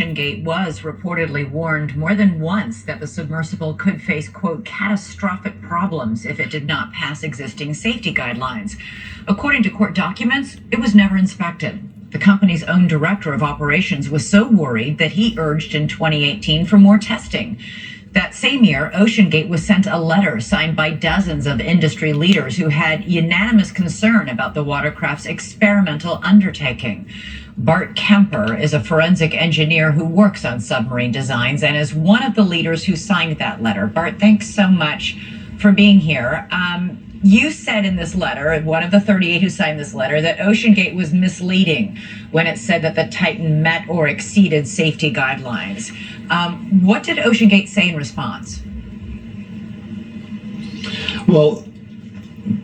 OceanGate was reportedly warned more than once that the submersible could face, quote, catastrophic problems if it did not pass existing safety guidelines. According to court documents, it was never inspected. The company's own director of operations was so worried that he urged in 2018 for more testing. That same year, OceanGate was sent a letter signed by dozens of industry leaders who had unanimous concern about the watercraft's experimental undertaking. Bart Kemper is a forensic engineer who works on submarine designs and is one of the leaders who signed that letter. Bart, thanks so much for being here. You said in this letter, one of the 38 who signed this letter, that OceanGate was misleading when it said that the Titan met or exceeded safety guidelines. What did OceanGate say in response? Well,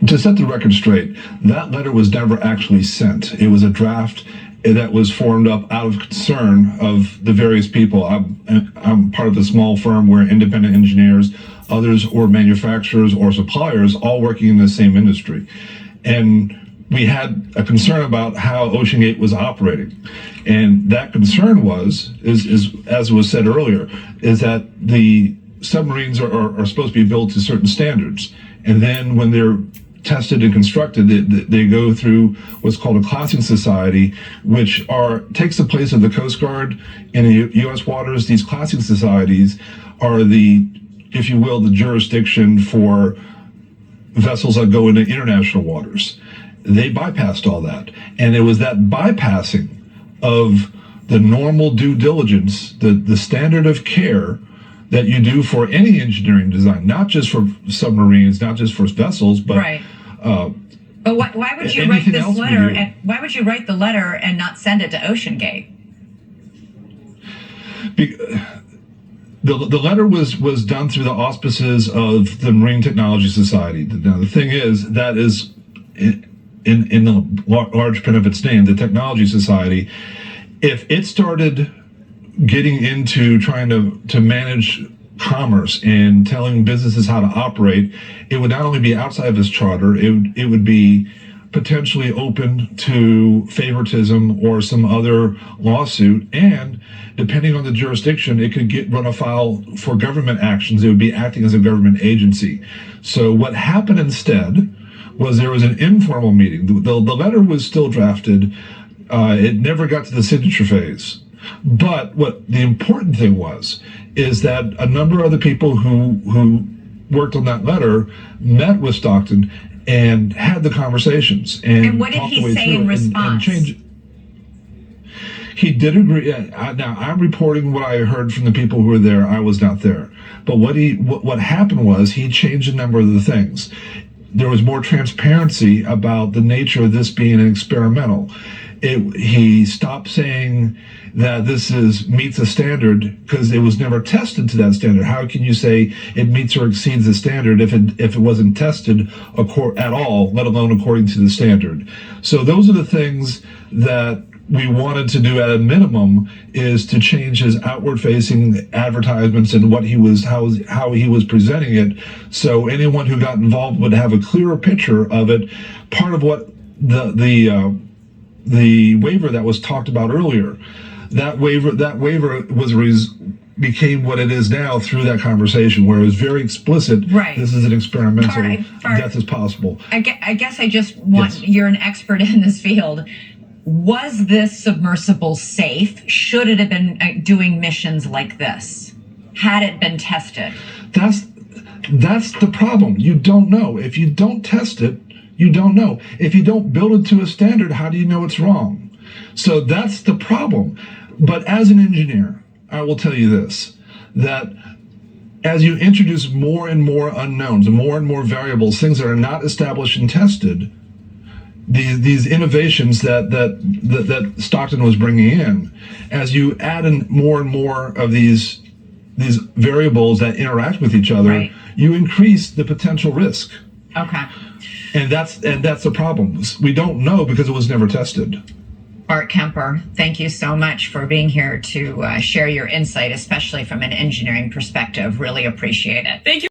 to set the record straight, that letter was never actually sent. It was a draft that was formed up out of concern of the various people. I'm part of a small firm where independent engineers, others or manufacturers or suppliers, all working in the same industry. And we had a concern about how OceanGate was operating. And that concern is as was said earlier, is that the submarines are supposed to be built to certain standards. And then when they're tested and constructed, they go through what's called a classing society, which takes the place of the Coast Guard in the U.S. waters. These classing societies are if you will, the jurisdiction for vessels that go into international waters. They bypassed all that. And it was that bypassing of the normal due diligence, the standard of care that you do for any engineering design, not just for submarines, not just for vessels, but right. But why would you write this letter? And why would you write the letter and not send it to OceanGate? The letter was done through the auspices of the Marine Technology Society. Now the thing is, that is in the large print of its name, the Technology Society. If it started getting into trying to manage commerce and telling businesses how to operate, it would not only be outside of its charter, it would be potentially open to favoritism or some other lawsuit, and depending on the jurisdiction, it could run afoul for government actions. It would be acting as a government agency. So what happened instead was there was an informal meeting. The letter was still drafted. It never got to the signature phase. But what the important thing is that a number of the people who worked on that letter met with Stockton and had the conversations. And what did he say in response? He did agree. Now, I'm reporting what I heard from the people who were there. I was not there. But what happened was he changed a number of the things. There was more transparency about the nature of this being an experimental. He stopped saying that this meets a standard because it was never tested to that standard. How can you say it meets or exceeds the standard if it wasn't tested at all, let alone according to the standard? So those are the things that we wanted to do at a minimum, is to change his outward-facing advertisements and how he was presenting it, so anyone who got involved would have a clearer picture of it. Part of what the waiver that was talked about earlier, that waiver became what it is now through that conversation, where it was very explicit. Right. This is an experimental. Death is possible. I guess I just want, yes. You're an expert in this field. Was this submersible safe? Should it have been doing missions like this? Had it been tested? That's the problem. You don't know. If you don't test it, you don't know. If you don't build it to a standard, how do you know it's wrong? So that's the problem. But as an engineer, I will tell you this, that as you introduce more and more unknowns, more and more variables, things that are not established and tested, these innovations that Stockton was bringing in, as you add in more and more of these variables that interact with each other, right, you increase the potential risk. Okay. And that's the problem. We don't know because it was never tested. Bart Kemper, thank you so much for being here to share your insight, especially from an engineering perspective. Really appreciate it. Thank you.